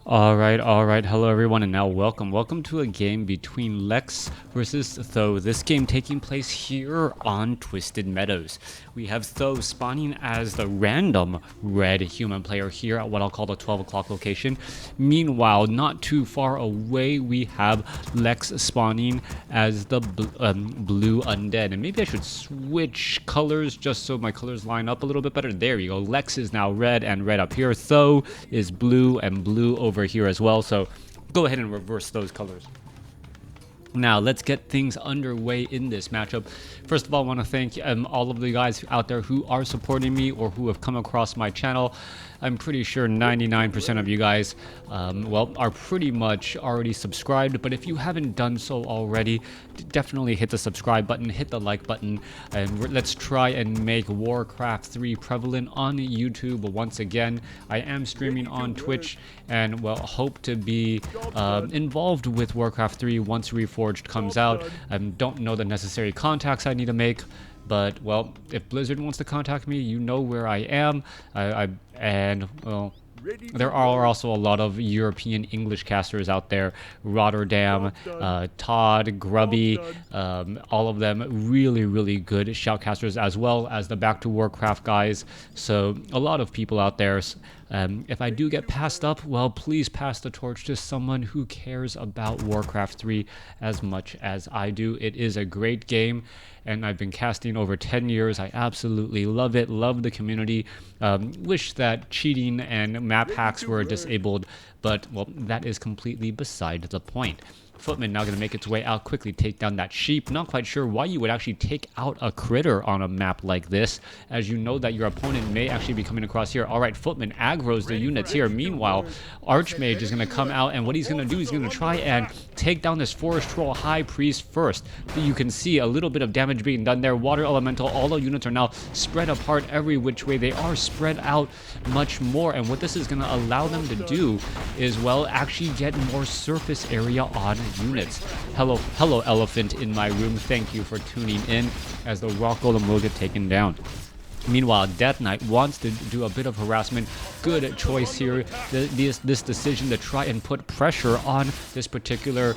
Alright, hello everyone, and now welcome to a game between Lex versus Th000. This game taking place here on Twisted Meadows. We have Th000 spawning as the random red human player here at what I'll call the 12 o'clock location. Meanwhile, not too far away, we have Lex spawning as the blue Undead. And maybe I should switch colors just so my colors line up a little bit better. There you go. Lex is now red and red up here. Th000 is blue and blue over here as well, so go ahead and reverse those colors. Now let's get things underway in this matchup. First of all, I want to thank all of the guys out there who are supporting me or who have come across my channel. I'm pretty sure 99% of you guys, are pretty much already subscribed. But if you haven't done so already, definitely hit the subscribe button, hit the like button, and let's try and make Warcraft 3 prevalent on YouTube once again. I am streaming on Twitch and hope to be involved with Warcraft 3 once Reforged comes out. I don't know the necessary contacts I need to make. But, if Blizzard wants to contact me, you know where I am. There are also a lot of European English casters out there. Rotterdam, Todd, Grubby, all of them really good shoutcasters, as well as the Back to Warcraft guys. So a lot of people out there. If I do get passed up, please pass the torch to someone who cares about Warcraft 3 as much as I do. It is a great game, and I've been casting over 10 years. I absolutely love it, love the community. Wish that cheating and map hacks were disabled, but, that is completely beside the point. Footman now going to make its way out quickly, take down that sheep. Not quite sure why you would actually take out a critter on a map like this, as you know that your opponent may actually be coming across here. Alright, Footman aggroes the units here. Meanwhile, Archmage is going to come out, and what he's going to do, he's going to try and take down this Forest Troll High Priest first. You can see a little bit of damage being done there. Water Elemental, all the units are now spread apart every which way. They are spread out much more, and what this is going to allow them to do is, actually get more surface area on units. Hello elephant in my room, thank you for tuning in, as the Rock Golem will get taken down. Meanwhile, Death Knight wants to do a bit of harassment. Good choice here, this decision to try and put pressure on this particular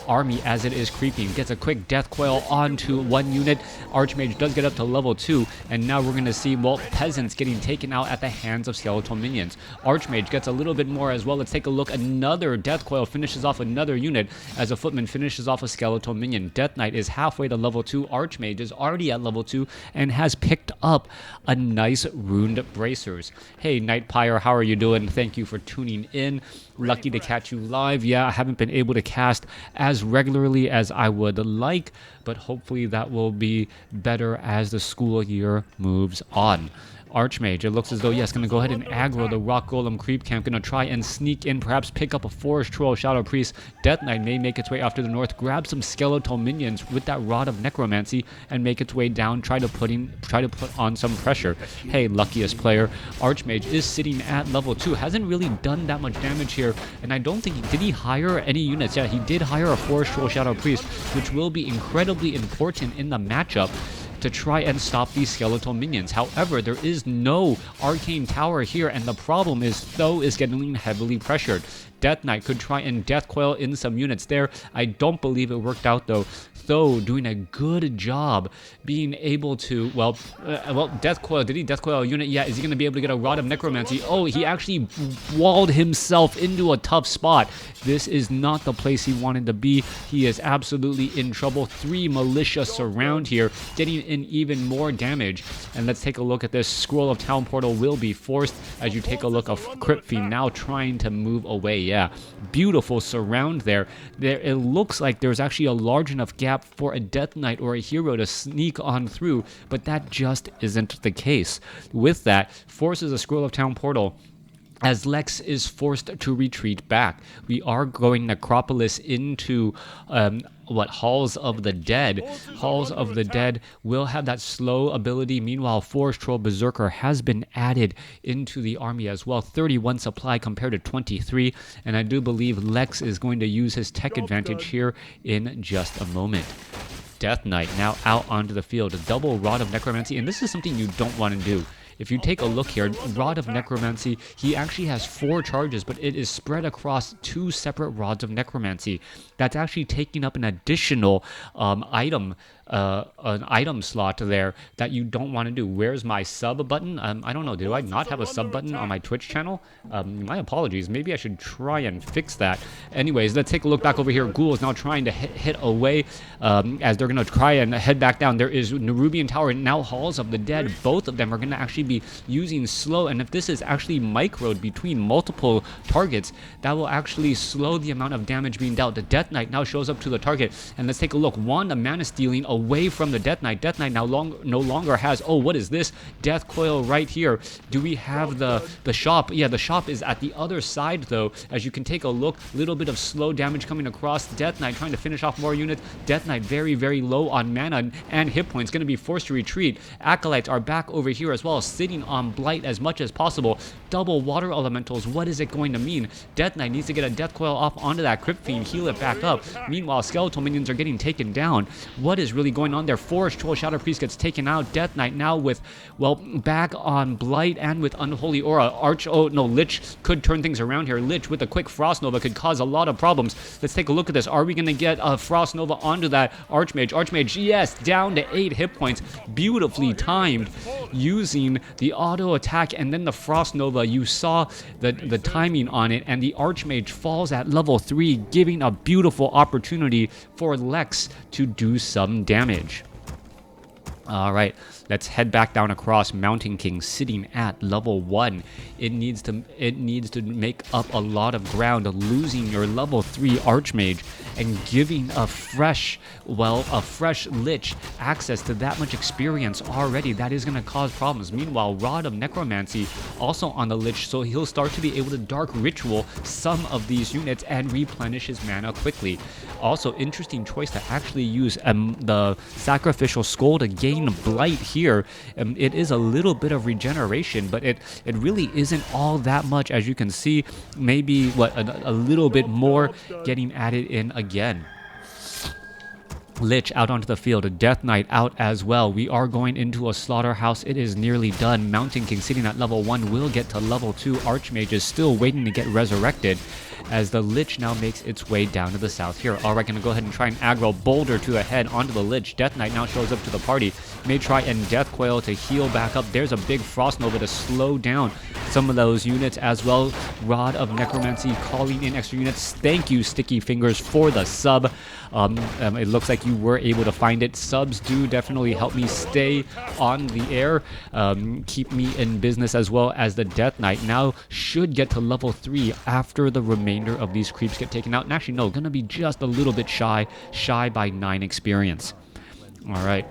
army as it is creeping. Gets a quick Death Coil onto one unit. Archmage does get up to level 2, and now we're going to see, peasants getting taken out at the hands of skeletal minions. Archmage gets a little bit more as well. Let's take a look. Another Death Coil finishes off another unit as a Footman finishes off a skeletal minion. Death Knight is halfway to level 2. Archmage is already at level 2 and has picked up a nice runed bracers. Hey Nightpire, how are you doing? Thank you for tuning in. Lucky to catch you live. Yeah, I haven't been able to cast as regularly as I would like, but hopefully that will be better as the school year moves on. Archmage, it looks as though, yes, going to go ahead and aggro the Rock Golem creep camp. Going to try and sneak in, perhaps pick up a Forest Troll Shadow Priest. Death Knight may make its way off to the north, grab some skeletal minions with that Rod of Necromancy, and make its way down, try to put on some pressure. Hey, luckiest player. Archmage is sitting at level 2, hasn't really done that much damage here, and I don't think, did he hire any units? Yeah, he did hire a Forest Troll Shadow Priest, which will be incredibly important in the matchup to try and stop these skeletal minions. However, there is no arcane tower here, and the problem is Th000 is getting heavily pressured. Death Knight could try and Death Coil in some units there. I don't believe it worked out though. Th000 doing a good job being able to, Death Coil, did he Death Coil a unit? Yeah, is he going to be able to get a Rod of Necromancy? Oh, he actually walled himself into a tough spot. This is not the place he wanted to be. He is absolutely in trouble. 3 militia surround here, getting in even more damage. And let's take a look at this. Scroll of Town Portal will be forced as you take a look of Crypt Fiend now trying to move away. Yeah, beautiful surround there. It looks like there's actually a large enough gap for a Death Knight or a hero to sneak on through, but that just isn't the case. With that, forces a Scroll of Town Portal as Lex is forced to retreat back. We are going Necropolis into Halls of the Dead. Halls of the Dead will have that slow ability. Meanwhile, Forest Troll Berserker has been added into the army as well. 31 supply compared to 23, and I do believe Lex is going to use his tech advantage here in just a moment. Death Knight now out onto the field. A double Rod of Necromancy, and this is something you don't want to do. If you take a look here, Rod of Necromancy, he actually has 4 charges, but it is spread across 2 separate Rods of Necromancy. That's actually taking up an additional item slot there that you don't want to do. Where's my sub button? I don't know. Do I not have a sub button on my Twitch channel? My apologies. Maybe I should try and fix that. Anyways, let's take a look back over here. Ghoul is now trying to hit away as they're going to try and head back down. There is Nerubian Tower and now Halls of the Dead. Both of them are going to actually be using slow, and if this is actually microed between multiple targets, that will actually slow the amount of damage being dealt. The Death Knight now shows up to the target, and let's take a look. Wanda Mana Stealing away from the Death Knight. Death Knight now no longer has, oh, what is this? Death Coil right here. Do we have the shop? Yeah, the shop is at the other side, though. As you can take a look, little bit of slow damage coming across. Death Knight trying to finish off more units. Death Knight very, very low on mana and hit points, going to be forced to retreat. Acolytes are back over here as well, sitting on Blight as much as possible. Double water elementals, what is it going to mean? Death Knight needs to get a Death Coil off onto that Crypt Fiend, heal it back up. Meanwhile, skeletal minions are getting taken down. What is really going on there? Forest Troll Shadow Priest gets taken out. Death Knight now with, well, back on Blight and with Unholy Aura. Lich could turn things around here. Lich with a quick Frost Nova could cause a lot of problems. Let's take a look at this. Are we going to get a Frost Nova onto that Archmage? Archmage, yes, down to 8 hit points. Beautifully timed using the auto attack and then the Frost Nova. You saw the timing on it, and the Archmage falls at level 3, giving a beautiful opportunity for Lex to do some damage. All right, let's head back down across. Mountain King sitting at level 1. It needs to make up a lot of ground, losing your level 3 Archmage and giving a fresh Lich access to that much experience already. That is going to cause problems. Meanwhile, Rod of Necromancy also on the Lich, so he'll start to be able to Dark Ritual some of these units and replenish his mana quickly. Also, interesting choice to actually use the Sacrificial Skull to gain Blight here. It is a little bit of regeneration, but it really isn't all that much. As you can see, maybe a little bit more getting added in again. Lich out onto the field, Death Knight out as well. We are going into a slaughterhouse. It is nearly done. Mountain King sitting at level 1 will get to level 2. Archmage is still waiting to get resurrected as the Lich now makes its way down to the south here. Alright, gonna go ahead and try and aggro Boulder to the head onto the Lich. Death Knight now shows up to the party. May try and Death Coil to heal back up. There's a big Frost Nova to slow down some of those units as well. Rod of Necromancy calling in extra units. Thank you, Sticky Fingers, for the sub. It looks like you were able to find it. Subs do definitely help me stay on the air, keep me in business, as well as the Death Knight now should get to level 3 after the remainder of these creeps get taken out. And actually, no, gonna be just a little bit shy by 9 experience. All right.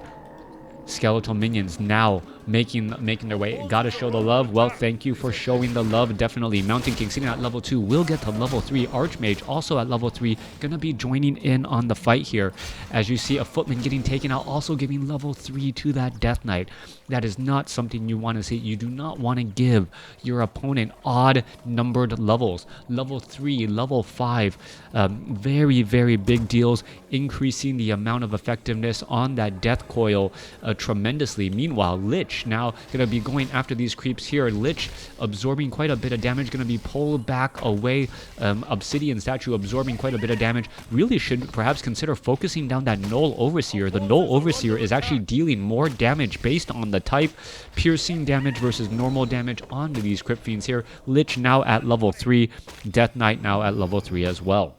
Skeletal minions now making their way. Gotta show the love. Well, thank you for showing the love. Definitely. Mountain King sitting at level 2 will get to level 3. Archmage also at level 3 gonna be joining in on the fight here. As you see a Footman getting taken out, also giving level 3 to that Death Knight. That is not something you want to see. You do not want to give your opponent odd numbered levels. Level 3, level 5, very, very big deals, increasing the amount of effectiveness on that Death Coil tremendously. Meanwhile, Lich now going to be going after these creeps here. Lich absorbing quite a bit of damage, going to be pulled back away. Obsidian Statue absorbing quite a bit of damage. Really should perhaps consider focusing down that Null Overseer. The Null Overseer is actually dealing more damage based on the type. Piercing damage versus normal damage onto these Crypt Fiends here. Lich now at level 3. Death Knight now at level 3 as well.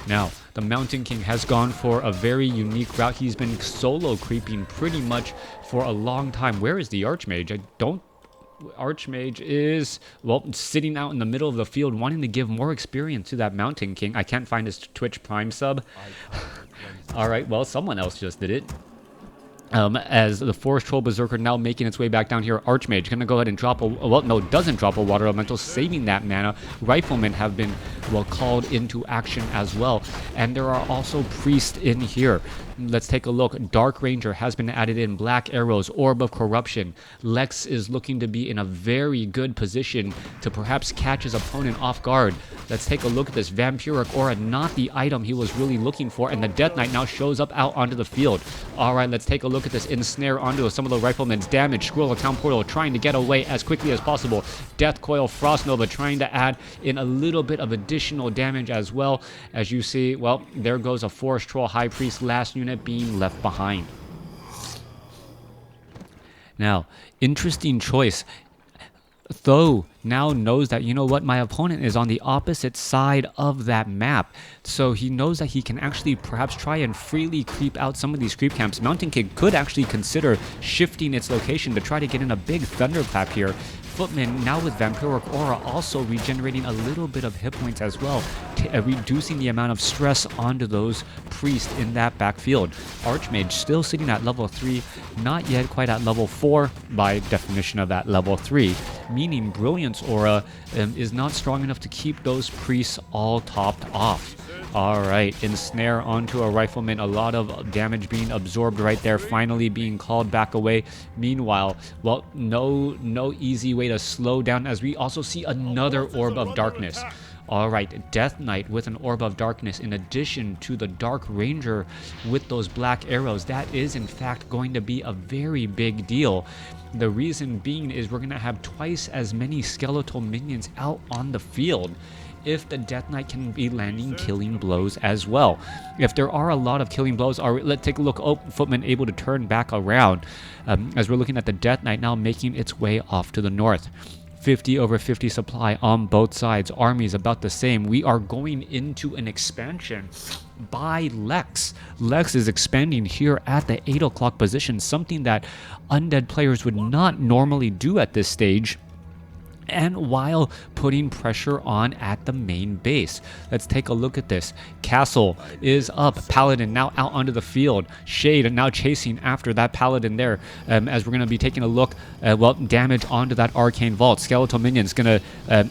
Now, the Mountain King has gone for a very unique route. He's been solo creeping pretty much for a long time. Where is the Archmage? Archmage is, well, sitting out in the middle of the field, wanting to give more experience to that Mountain King. I can't find his Twitch Prime sub. Alright, well, someone else just did it. As the Forest Troll Berserker now making its way back down here. Archmage gonna go ahead and drop a, well, no, doesn't drop a water elemental, saving that mana. Riflemen have been, well, called into action as well. And there are also priests in here. Let's take a look. Dark Ranger has been added in. Black Arrows, Orb of Corruption. Lex is looking to be in a very good position to perhaps catch his opponent off guard. Let's take a look at this. Vampiric Aura, not the item he was really looking for, and the Death Knight now shows up out onto the field. Alright, let's take a look at this. Ensnare onto some of the riflemen's damage. Squirrel Town Portal trying to get away as quickly as possible. Death Coil, Frost Nova trying to add in a little bit of additional damage as well. As you see, well, there goes a Forest Troll High Priest, last unit being left behind. Now, interesting choice. Though now knows that, you know what, my opponent is on the opposite side of that map, so he knows that he can actually perhaps try and freely creep out some of these creep camps. Mountain King could actually consider shifting its location to try to get in a big thunderclap here. Footman now with Vampiric Aura also regenerating a little bit of hit points as well, reducing the amount of stress onto those priests in that backfield. Archmage still sitting at level 3, not yet quite at level 4 by definition of that level 3, meaning Brilliance Aura is not strong enough to keep those priests all topped off. Alright, Ensnare onto a Rifleman, a lot of damage being absorbed right there, finally being called back away. Meanwhile, well, no easy way to slow down as we also see another Orb of Darkness. Alright, Death Knight with an Orb of Darkness in addition to the Dark Ranger with those black arrows. That is in fact going to be a very big deal. The reason being is we're going to have twice as many skeletal minions out on the field if the Death Knight can be landing killing blows as well. If there are a lot of killing blows, let's take a look. Oh, Footman able to turn back around as we're looking at the Death Knight now making its way off to the north. 50 over 50 supply on both sides. Armies about the same. We are going into an expansion by Lex. Lex is expanding here at the 8 o'clock position, something that Undead players would not normally do at this stage, and while putting pressure on at the main base. Let's take a look at this. Castle is up. Paladin now out onto the field. Shade now chasing after that Paladin there. As we're going to be taking a look, well, damage onto that Arcane Vault. Skeletal Minion's going to,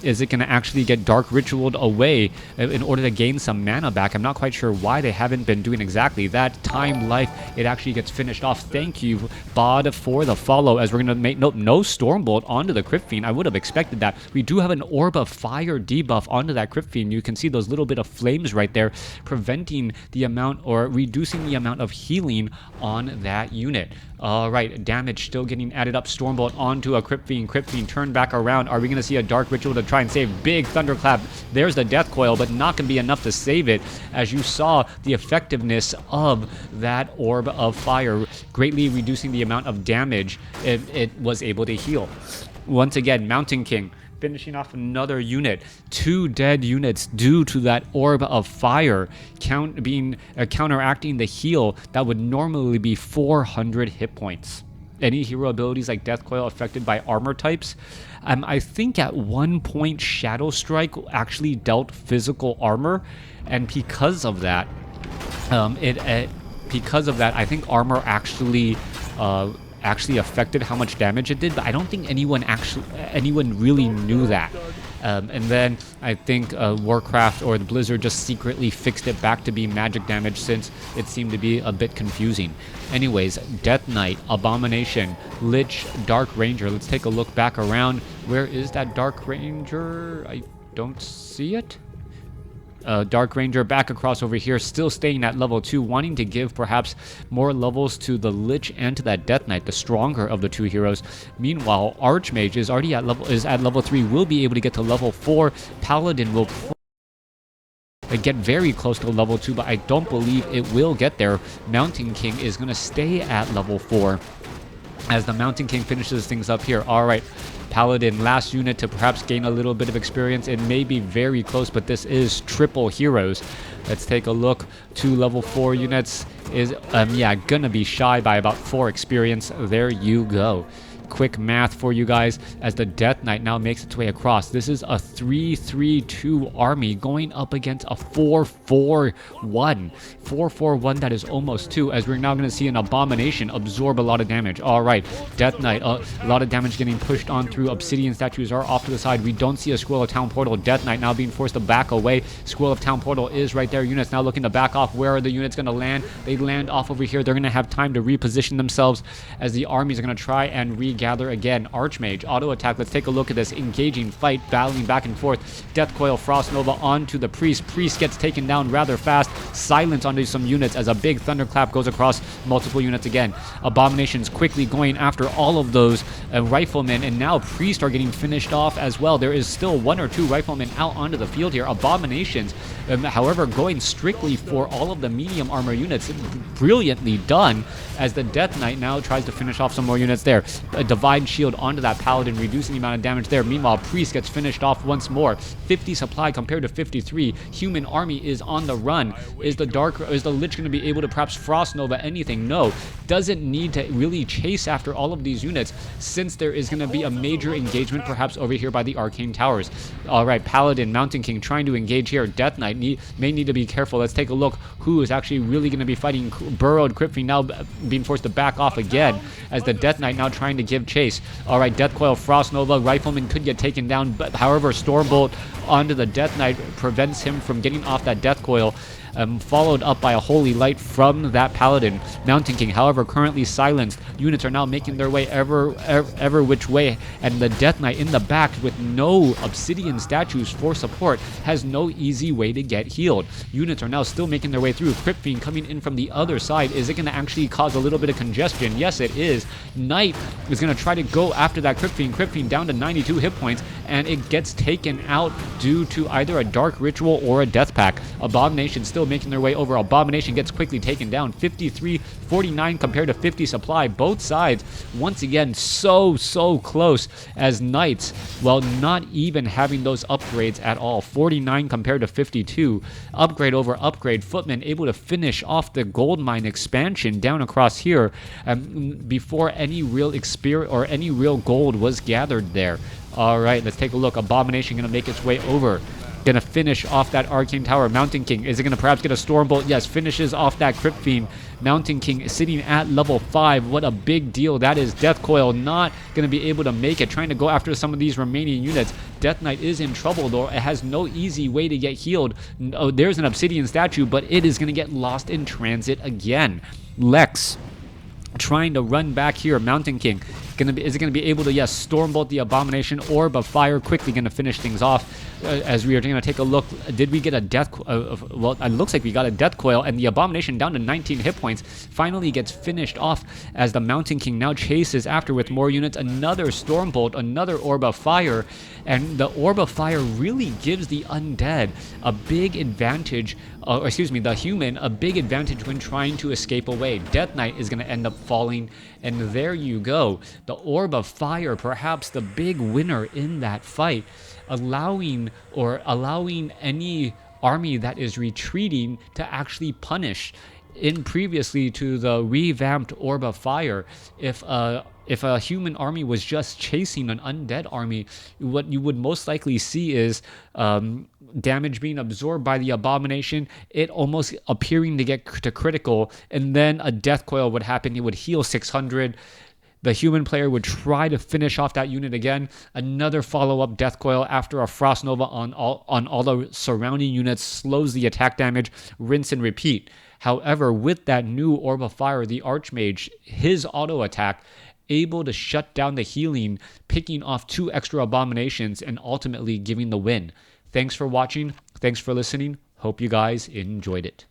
is it going to actually get Dark Ritualed away in order to gain some mana back? I'm not quite sure why they haven't been doing exactly that. Time Life, it actually gets finished off. Thank you, Bod, for the follow, as we're going to make, nope, no Stormbolt onto the Crypt Fiend. I would have expected that. We do have an Orb of Fire debuff onto that Crypt Fiend. You can see those little bit of flames right there, preventing the amount or reducing the amount of healing on that unit. Alright, damage still getting added up. Stormbolt onto a Crypt Fiend. Crypt Fiend turn back around. Are we going to see a Dark Ritual to try and save? Big Thunderclap. There's the Death Coil, but not going to be enough to save it. As you saw, the effectiveness of that Orb of Fire greatly reducing the amount of damage it was able to heal. Once again, Mountain King finishing off another unit. 2 dead units due to that Orb of Fire counteracting the heal that would normally be 400 hit points. Any hero abilities like Death Coil affected by armor types? I think at one point Shadow Strike actually dealt physical armor, and because of that, I think armor actually affected how much damage it did, but I don't think anyone really knew that. And then I think WarCraft or the Blizzard just secretly fixed it back to be magic damage since it seemed to be a bit confusing. Anyways, Death Knight, Abomination, Lich, Dark Ranger. Let's take a look back around. Where is that Dark Ranger? I don't see it. Dark Ranger back across over here, still staying at level 2, wanting to give perhaps more levels to the Lich and to that Death Knight, the stronger of the two heroes. Meanwhile, Archmage is already at level 3, will be able to get to level 4. Paladin will get very close to level 2, but I don't believe it will get there. Mountain King is going to stay at level 4 as the Mountain King finishes things up here. Alright, Paladin, last unit to perhaps gain a little bit of experience. It may be very close, but this is triple heroes. Let's take a look. 2 level 4 units is, gonna be shy by about 4 experience. There you go. quick math for you guys as the Death Knight now makes its way across. This is a 3-3-2 army going up against a 4-4-1. 4-4-1 that is almost 2, as we're now going to see an Abomination absorb a lot of damage. All right, Death Knight, a lot of damage getting pushed on through. Obsidian statues are off to the side. We don't see a Scroll of Town Portal. Death Knight now being forced to back away. Scroll of Town Portal is right there. Units now looking to back off. Where are the units going to land? They land off over here. They're going to have time to reposition themselves as the armies are going to try and regather again. Archmage, auto attack. Let's take a look at this engaging fight, battling back and forth. Death Coil, Frost Nova onto the Priest. Priest gets taken down rather fast. Silence onto some units as a big thunderclap goes across multiple units again. Abominations quickly going after all of those riflemen, and now Priest are getting finished off as well. There is still 1 or 2 riflemen out onto the field here. Abominations, however, going strictly for all of the medium armor units. Brilliantly done, as the Death Knight now tries to finish off some more units there. A Divine Shield onto that Paladin, reducing the amount of damage there. Meanwhile, Priest gets finished off once more. 50 supply compared to 53. Human army is on the run. Is the Lich going to be able to perhaps Frost Nova anything? No. Doesn't need to really chase after all of these units, since there is going to be a major engagement perhaps over here by the Arcane Towers. Alright, Paladin, Mountain King trying to engage here. Death Knight may need to be careful. Let's take a look who is actually really going to be fighting. Burrowed Crypt Fiend now being forced to back off again, as the Death Knight now trying to give chase. Alright, Death Coil, Frost Nova, Rifleman could get taken down, but however, Stormbolt onto the Death Knight prevents him from getting off that Death Coil. Followed up by a Holy Light from that Paladin. Mountain King, however, currently silenced. Units are now making their way ever which way, and the Death Knight in the back with no Obsidian statues for support has no easy way to get healed. Units are now still making their way through. Crypt Fiend coming in from the other side. Is it going to actually cause a little bit of congestion? Yes, it is. Knight is going to try to go after that Crypt Fiend. Crypt Fiend down to 92 hit points, and it gets taken out due to either a Dark Ritual or a Death Pack. Abomination still making their way over. Abomination gets quickly taken down. 53-49 compared to 50 supply. Both sides once again so close, as Knights, well, not even having those upgrades at all. 49 compared to 52. Upgrade over upgrade. Footman able to finish off the gold mine expansion down across here before any real experience or any real gold was gathered there. Alright, let's take a look. Abomination going to make its way over. Going to finish off that Arcane Tower. Mountain King, is it going to perhaps get a Stormbolt? Yes, finishes off that Crypt Fiend. Mountain King sitting at level 5. What a big deal that is. Death Coil not going to be able to make it, trying to go after some of these remaining units. Death Knight is in trouble though. It has no easy way to get healed. Oh, there's an Obsidian statue, but it is going to get lost in transit again. Lex trying to run back here. Mountain King is it going to be able to, yes, Stormbolt the Abomination? Orb of Fire quickly going to finish things off. As we are going to take a look, did we get a Death well, it looks like we got a Death Coil, and the Abomination down to 19 hit points finally gets finished off, as the Mountain King now chases after with more units. Another Stormbolt, another Orb of Fire, and the Orb of Fire really gives the Undead a big advantage, the human a big advantage when trying to escape away. Death Knight is going to end up falling, and there you go. The Orb of Fire, perhaps the big winner in that fight, allowing any army that is retreating to actually punish. In previously to the revamped Orb of Fire, if a human army was just chasing an undead army, what you would most likely see is damage being absorbed by the Abomination, it almost appearing to get to critical, and then a Death Coil would happen. It would heal 600. The human player would try to finish off that unit again. Another follow-up Death Coil after a Frost Nova on all the surrounding units slows the attack damage. Rinse and repeat. However, with that new Orb of Fire, the Archmage, his auto attack, able to shut down the healing, picking off 2 extra Abominations, and ultimately giving the win. Thanks for watching. Thanks for listening. Hope you guys enjoyed it.